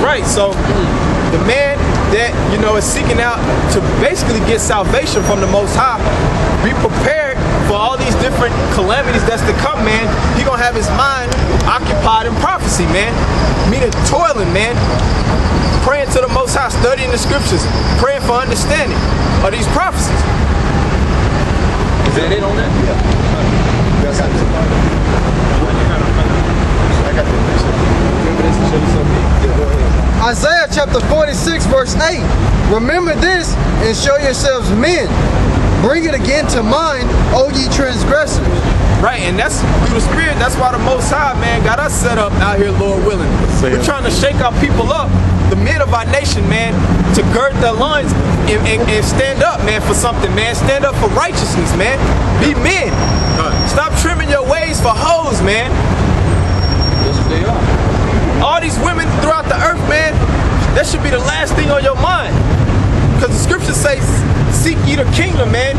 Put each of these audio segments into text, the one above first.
right. So the man that, you know, is seeking out to basically get salvation from the Most High, be prepared for all these different calamities that's to come, man. He gonna have his mind occupied in prophecy, man. Meaning toiling, man. Praying to the Most High, studying the scriptures, praying for understanding of these prophecies. Is that it on that? Isaiah chapter 46 verse 8. Remember this and show yourselves men. Bring it again to mind, O ye transgressors. Right, and that's through the Spirit. That's why the Most High, man, got us set up out here, Lord willing. We're trying to shake our people up, the men of our nation, man, to gird their loins and stand up, man, for something, man. Stand up for righteousness, man. Be men. Stop trimming your ways for hoes, man. Yes, they are. All these women throughout the earth, man, that should be the last thing on your mind. Because the scripture says, seek ye the kingdom, man,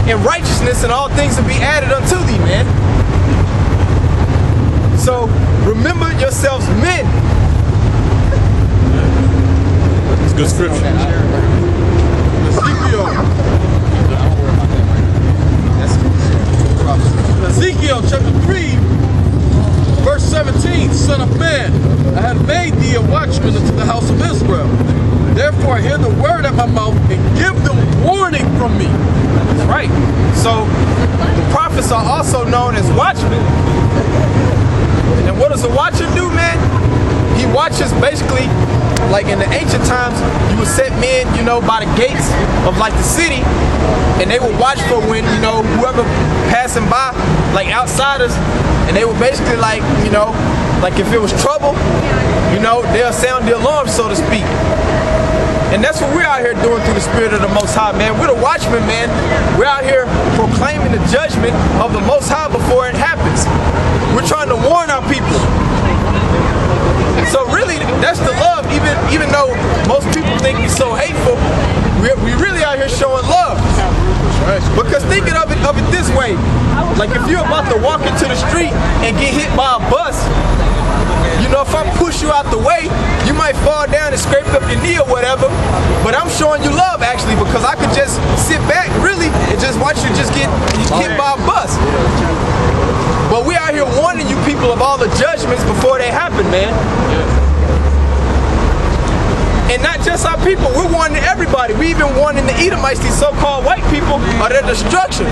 and righteousness, and all things will be added unto thee, man. So remember yourselves men. It's good scripture. Ezekiel chapter 3, verse 17, Son of man, I have made thee a watchman unto the house of Israel. Therefore hear the word at my mouth and give them warning from me. That's right. So the prophets are also known as watchmen. And what does a watcher do, man? He watches basically, like in the ancient times, you would set men, you know, by the gates of like the city, and they would watch for when, you know, whoever passing by, like outsiders, and they would basically like, you know, like if it was trouble, you know, they'll sound the alarm, so to speak. And that's what we're out here doing through the Spirit of the Most High, man. We're the watchmen, man. We're out here proclaiming the judgment of the Most High before it happens. We're trying to warn our people. So really, that's the love, even though most people think we're so hateful, we really out here showing love. Because thinking of it this way, like if you're about to walk into the street and get hit by a bus, you know, if I push you out the way, you might fall down and scrape up your knee or whatever, but I'm showing you love actually, because I could just sit back really and just watch you just get hit by a bus. But we out here warning you people of all the judgments before they happen, man. And not just our people, we're warning everybody. We even warning the Edomites, these so-called white people, of their destruction.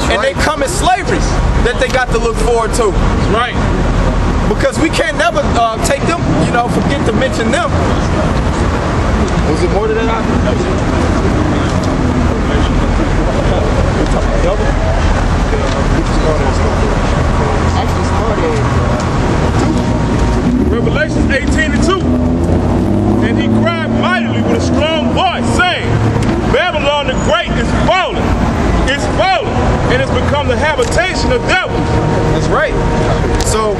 And they come in slavery that they got to look forward to. That's right. Because we can't never take them, you know, forget to mention them. Was it more than that? Revelations 18:2. And he cried mightily with a strong voice, saying, Babylon the Great is fallen, and it's become the habitation of devils. That's right. So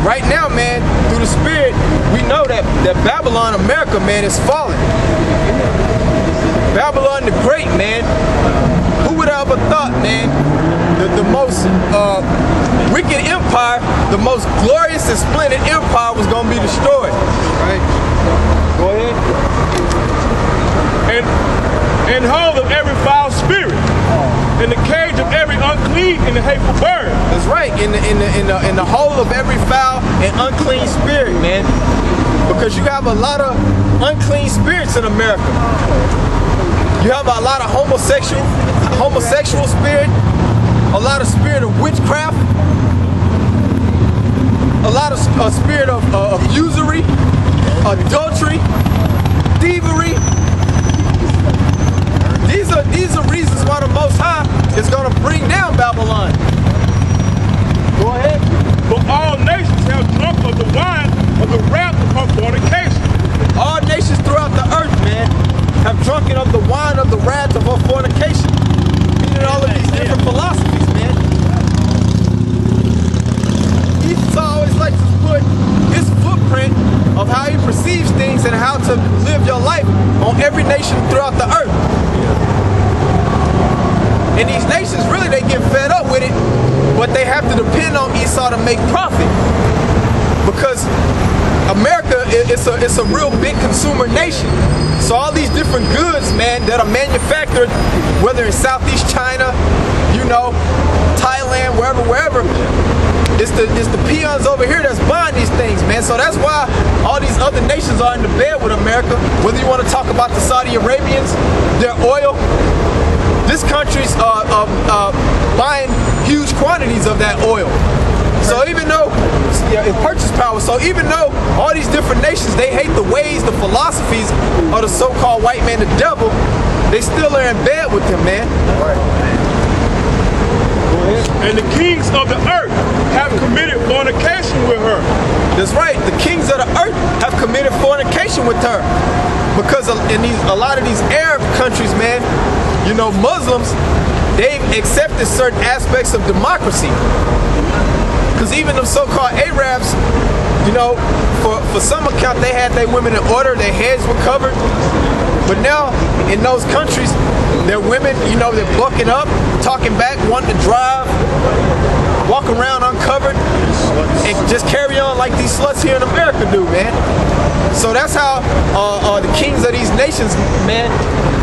right now, man, through the Spirit, we know that Babylon, America, man, is falling. Babylon the Great, man. Who would have ever thought, man, the most wicked empire, the most glorious and splendid empire was going to be destroyed. Right? Go ahead. And hold of every foul spirit, in the cage of every unclean and hateful bird. That's right. In the hole of every foul and unclean spirit, man. Because you have a lot of unclean spirits in America. You have a lot of homosexual spirit, a lot of spirit of witchcraft, a lot of spirit of usury, adultery, thievery. These are reasons why the Most High is going to bring down Babylon. Go ahead. But all nations have drunk of the wine of the wrath of her fornication. All nations throughout the earth, man, have drunken of the wine of the wrath of her fornication. Meaning all of these different philosophies, man. Esau always likes to put his footprint of how he perceives things and how to live your life on every nation throughout the earth. And these nations, really, they get fed up with it, but they have to depend on Esau to make profit. Because America, it's a real big consumer nation. So all these different goods, man, that are manufactured, whether in Southeast China, you know, Thailand, wherever, it's the peons over here that's buying these things, man. So that's why all these other nations are in the bed with America. Whether you want to talk about the Saudi Arabians, their oil, this country's buying huge quantities of that oil. So even though it's purchase power, so even though all these different nations, they hate the ways, the philosophies of the so-called white man, the devil, they still are in bed with them, man. And the kings of the earth have committed fornication with her. That's right. The kings of the earth have committed fornication with her. Because in a lot of these Arab countries, man, you know, Muslims, they've accepted certain aspects of democracy. Because even them so-called Arabs, you know, for some account, they had their women in order, their heads were covered. But now, in those countries, their women, you know, they're bucking up, talking back, wanting to drive, walk around uncovered, and just carry on like these sluts here in America do, man. So that's how the kings of these nations, man,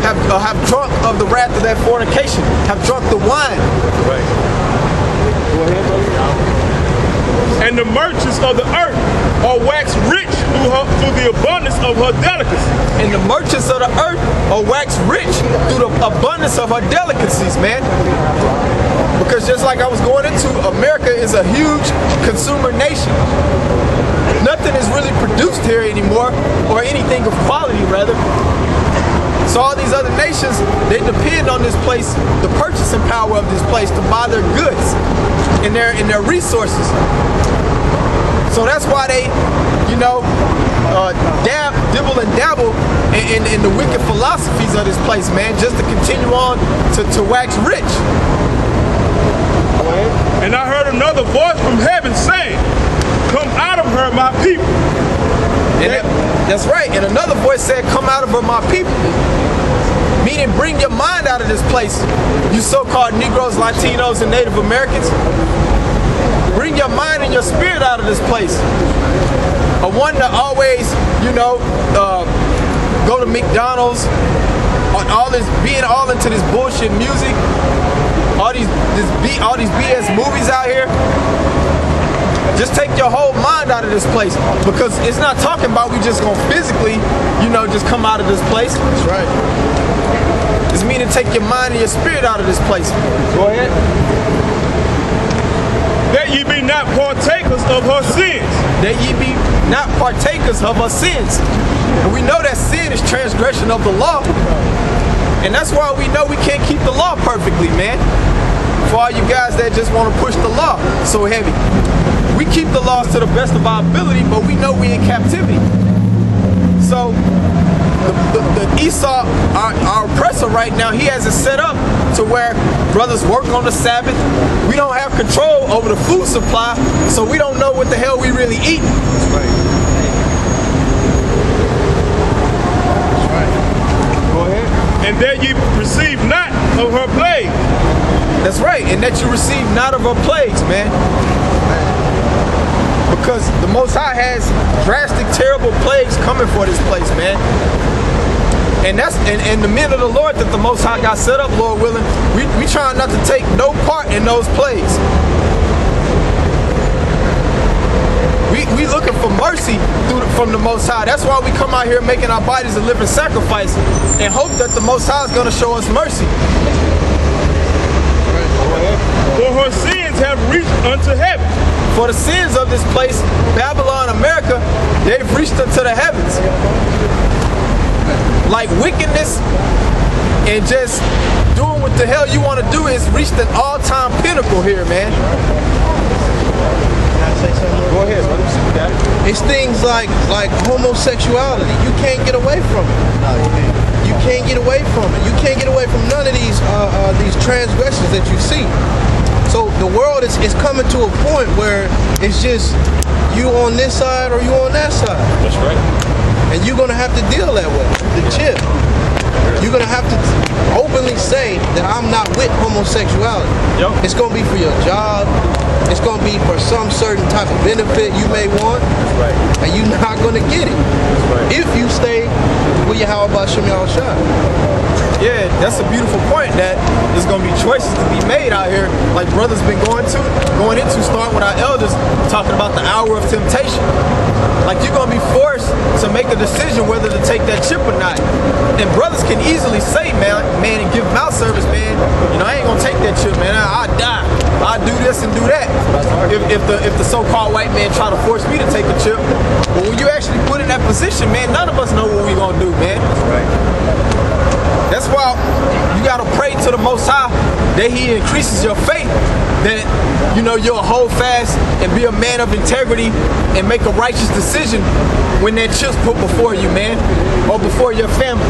have drunk of the wrath of that fornication, have drunk the wine. Right. Go ahead, brother. And the merchants of the earth are waxed rich through the abundance of her delicacy. And the merchants of the earth are waxed rich through the abundance of her delicacies, man. Because just like I was going into, America is a huge consumer nation. Nothing is really produced here anymore, or anything of quality, rather. So all these other nations, they depend on this place, the purchasing power of this place, to buy their goods and their resources. So that's why they, you know, dibble and dabble in the wicked philosophies of this place, man, just to continue on to wax rich. And I heard another voice from heaven saying, "Come out of her, my people." And that's right. And another voice said, "Come out of her, my people." Meaning, bring your mind out of this place, you so-called Negroes, Latinos, and Native Americans. Bring your mind and your spirit out of this place. A one to always, you know, go to McDonald's, being all into this bullshit music, all these BS movies out here. Just take your whole mind out of this place, because it's not talking about we just gonna physically, you know, just come out of this place. That's right. It's meaning take your mind and your spirit out of this place. Go ahead. That ye be not partakers of her sins. That ye be not partakers of her sins. And we know that sin is transgression of the law. And that's why we know we can't keep the law perfectly, man. For all you guys that just want to push the law so heavy. We keep the laws to the best of our ability, but we know we in captivity. So the Esau, our oppressor right now, he has it set up to where brothers work on the Sabbath. We don't have control over the food supply, so we don't know what the hell we really eat. That's right. That's right. Go ahead. And that ye receive not of her plague. That's right, and that you receive not of her plagues, man. Because the Most High has drastic, terrible plagues coming for this place, man. And that's and the men of the Lord that the Most High got set up, Lord willing, we trying not to take no part in those plagues. We looking for mercy from the Most High. That's why we come out here making our bodies a living sacrifice and hope that the Most High is going to show us mercy. For her sins have reached unto heaven. For the sins of this place, Babylon, America, they've reached unto the heavens. Like wickedness and just doing what the hell you want to do is reached an all-time pinnacle here, man. Can I say something? Go ahead, brother. See what you got. It's things like homosexuality. You can't get away from it. No, you can't. You can't get away from it. You can't get away from none of these transgressions that you see. So the world is coming to a point where it's just you on this side or you on that side. That's right. And you're gonna have to deal that way. The chip. You're gonna have to openly say that I'm not with homosexuality. Yep. It's gonna be for your job. It's gonna be for some certain type of benefit you may want, Right. and you're not gonna get it Right. if you stay with your how about Shem Shai. Yeah, that's a beautiful point, that there's gonna be choices to be made out here, like brothers been going into, starting with our elders, talking about the hour of temptation. Like, you're gonna be forced to make a decision whether to take that chip or not. And brothers can easily say, man, and give mouth service, man, you know, I ain't gonna take that chip, man, I'll die. I'll do this and do that. If the so-called white man try to force me to take a chip, but when you actually put in that position, man, none of us know what we gonna do, man. That's why you gotta pray to the Most High that He increases your faith, that you know you'll hold fast and be a man of integrity and make a righteous decision when that chip's put before you, man, or before your family.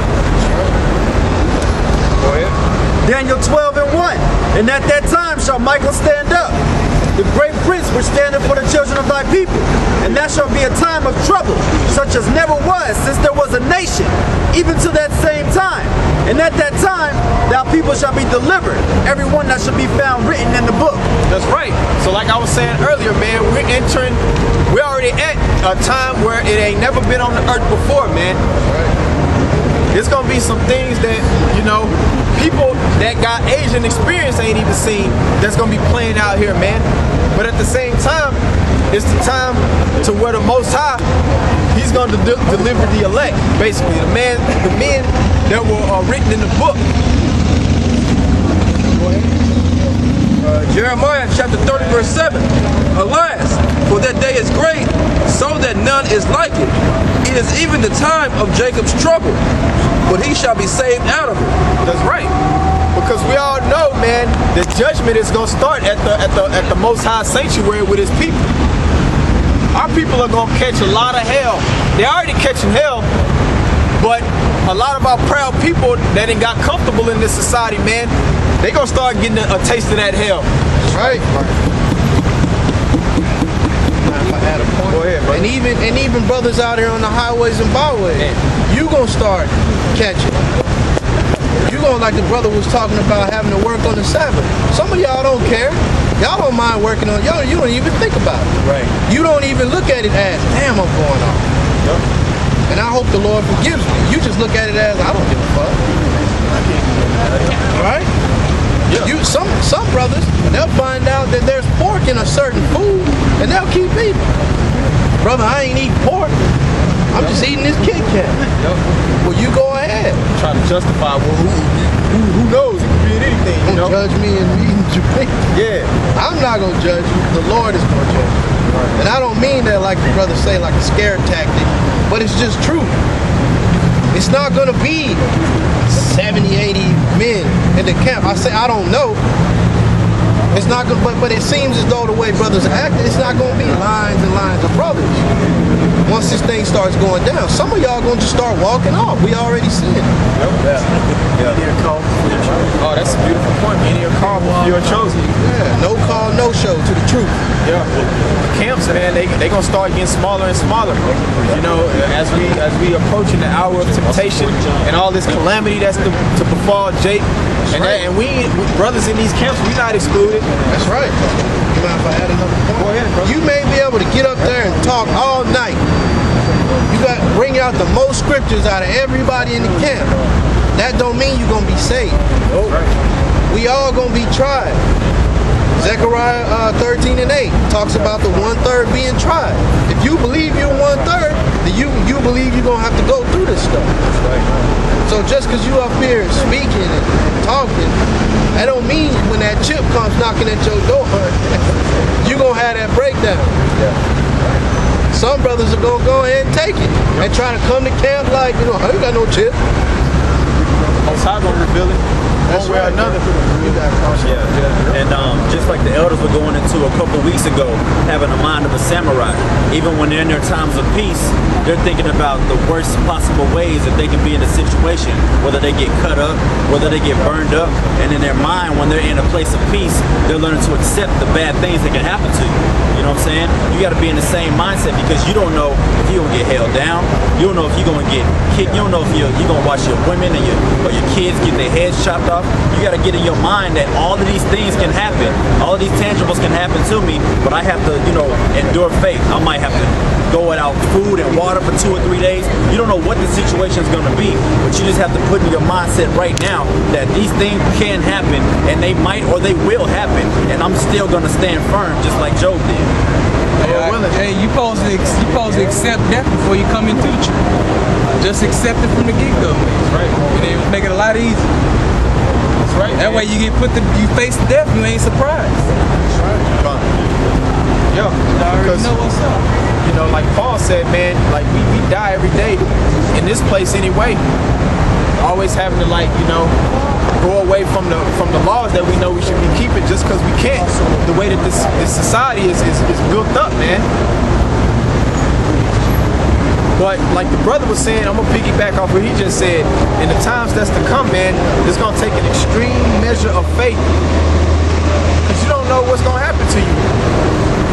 Go ahead. Daniel 12:1. And at that time shall Michael stand up, the great prince which standeth for the children of thy people. And that shall be a time of trouble, such as never was since there was a nation, even to that same time. And at that time thou people shall be delivered, every one that shall be found written in the book. That's right. So like I was saying earlier, man, we're already at a time where it ain't never been on the earth before, man. There's gonna be some things that, you know, people that got Asian experience ain't even seen that's gonna be playing out here, man. But at the same time, it's the time to where the Most High, He's gonna deliver the elect, basically. The men that were written in the book. Jeremiah chapter 30 verse 7. Alas, for that day is great, so that none is like it. It is even the time of Jacob's trouble, but he shall be saved out of it. That's right. Because we all know, man, the judgment is gonna start at the Most High sanctuary with His people. Our people are gonna catch a lot of hell. They're already catching hell, but a lot of our proud people that ain't got comfortable in this society, man, they gonna start getting a taste of that hell. Right. Go ahead, bro. And even brothers out here on the highways and byways, you gonna start catching. You gonna, like the brother was talking about, having to work on the Sabbath. Some of y'all don't care. Y'all don't mind working on. Y'all, you don't even think about it. Right. You don't even look at it as, damn, I'm going off. Yep. And I hope the Lord forgives me. You just look at it as, I don't give a fuck. Right? Yeah. Some brothers, they'll find out that there's pork in a certain food, and they'll keep eating. Brother, I ain't eating pork. I'm just eating this Kit Kat. Yep. Well, you go ahead. Try to justify, well, who knows? It could be in anything, you know? Don't judge me and eating Jamaican. Yeah. I'm not gonna judge you. The Lord is gonna judge you. And I don't mean that like the brothers say, like a scare tactic, but it's just true. It's not gonna be 70, 80 men in the camp. I say I don't know. It's not gonna, but it seems as though the way brothers are acting, it's not gonna be lines and lines of brothers. Once this thing starts going down, some of y'all gonna just start walking off. We already see it. Yeah. Oh, that's a beautiful point. Many are called, but few are chosen. Yeah, no call, no show to the truth. Yeah. The camps, man, they gonna start getting smaller and smaller. You know, as we approaching the hour of temptation and all this calamity that's to befall Jake. And we brothers in these camps, we not excluded. That's right. You mind if I add another point? Go ahead, bro. You may be able to get up there and talk all night. You got to bring out the most scriptures out of everybody in the camp. That don't mean you're gonna be saved. Nope. We all gonna be tried. Zechariah 13:8 talks about the 1/3 being tried. If you believe you're 1/3, then you believe you're gonna have to go through this stuff. So just because you up here speaking and talking, that don't mean when that chip comes knocking at your door, you gonna have that breakdown. Some brothers are gonna go ahead and take it and try to come to camp like, you know, I ain't got no chip. Most High gonna reveal it. That's one way or right, another. Yeah. And just like the elders were going into a couple weeks ago, having the mind of a samurai. Even when they're in their times of peace, they're thinking about the worst possible ways that they can be in a situation, whether they get cut up, whether they get burned up. And in their mind, when they're in a place of peace, they're learning to accept the bad things that can happen to you. You know what I'm saying? You got to be in the same mindset, because you don't know if you're gonna get held down. You don't know if you're gonna get kicked. You don't know if you're gonna watch your women and your kids get their heads chopped off. You gotta get in your mind that all of these things can happen. All of these tangibles can happen to me, but I have to, endure faith. I might have to go without food and water for 2 or 3 days. You don't know what the situation is gonna be, but you just have to put in your mindset right now that these things can happen, and they might or they will happen, and I'm still gonna stand firm, just like Job did. Hey, you supposed to accept death before you come into the truth. Just accept it from the get-go. That's right. And it make it a lot easier. That's right. That way you face death, you ain't surprised. That's right. Yeah. You already know what's up. Like Paul said, man, like we die every day in this place anyway. Always having to go away from the laws that we know we should be keeping just because we can't. The way that this society is built up, man. But like the brother was saying, I'm gonna piggyback off what he just said. In the times that's to come, man, it's gonna take an extreme measure of faith, because you don't know what's gonna happen to you.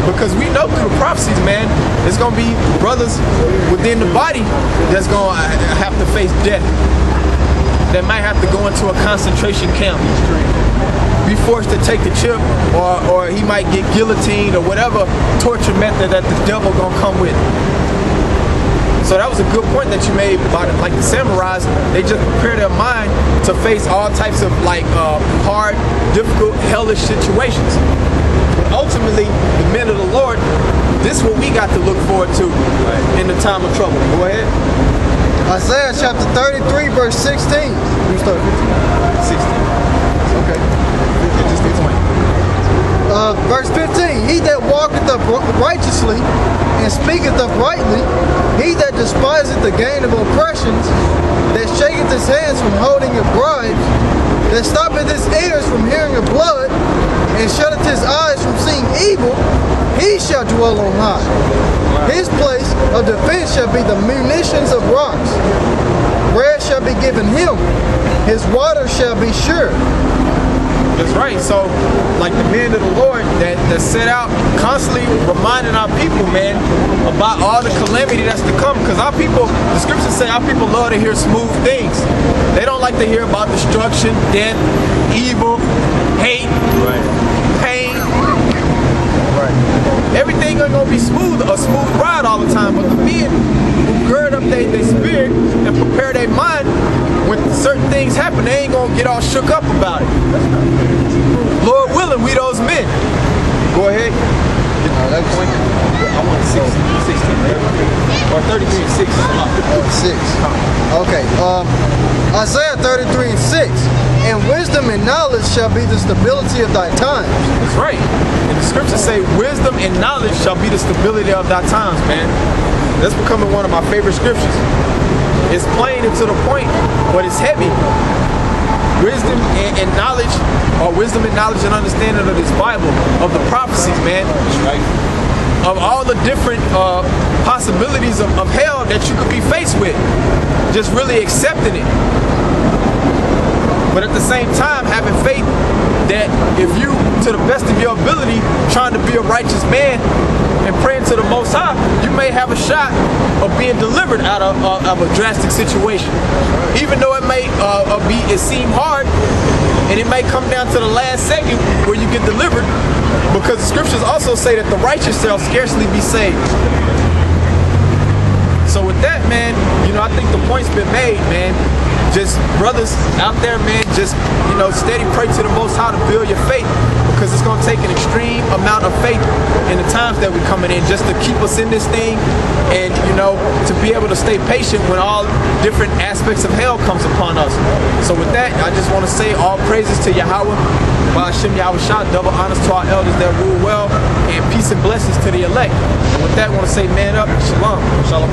Because we know through the prophecies, man, there's gonna be brothers within the body that's gonna have to face death. That might have to go into a concentration camp, be forced to take the chip, or he might get guillotined, or whatever torture method that the devil gonna come with. So that was a good point that you made about it. Like the samurais, they just prepare their mind to face all types of hard, difficult, hellish situations. But ultimately, the men of the Lord, this is what we got to look forward to in the time of trouble. Go ahead. Isaiah chapter 33, verse 16. You start 15. 16. Okay. Just 15. Verse 15, he that walketh righteously and speaketh uprightly, he that despiseth the gain of oppressions, that shaketh his hands from holding of bribes, that stoppeth his ears from hearing of blood, and shutteth his eyes from seeing evil, he shall dwell on high. His place of defense shall be the munitions of rocks. Bread shall be given him, his water shall be sure. That's right. So, like the men of the Lord that set out constantly reminding our people, man, about all the calamity that's to come. Because our people, the scriptures say our people love to hear smooth things. They don't like to hear about destruction, death, evil, hate, pain. Everything ain't gonna be smooth, a smooth ride all the time. But the men who gird up their spirit and prepare their mind, when certain things happen, they ain't gonna get all shook up about it. Lord willing, we those men. Go ahead. I want 16 or 33 and 6. 6. Okay. Isaiah 33 and 6. And wisdom and knowledge shall be the stability of thy times. That's right. And the scriptures say wisdom and knowledge shall be the stability of thy times, man. That's becoming one of my favorite scriptures. It's plain and to the point, but it's heavy. Wisdom and knowledge, or wisdom and knowledge and understanding of this Bible, of the prophecies, man. That's right. Of all the different possibilities of hell that you could be faced with. Just really accepting it. But at the same time, having faith that if you, to the best of your ability, trying to be a righteous man and praying to the Most High, you may have a shot of being delivered out of a drastic situation. Even though it may seem hard, and it may come down to the last second where you get delivered, because the scriptures also say that the righteous shall scarcely be saved. So with that, man, I think the point's been made, man. Just brothers out there, man, just, steady pray to the Most High to build your faith, because it's going to take an extreme amount of faith in the times that we're coming in just to keep us in this thing, and, to be able to stay patient when all different aspects of hell comes upon us. So with that, I just want to say all praises to Yahweh, Ba'ashem Yahushua, double honors to our elders that rule well, and peace and blessings to the elect. And with that, I want to say man up, shalom, shalom.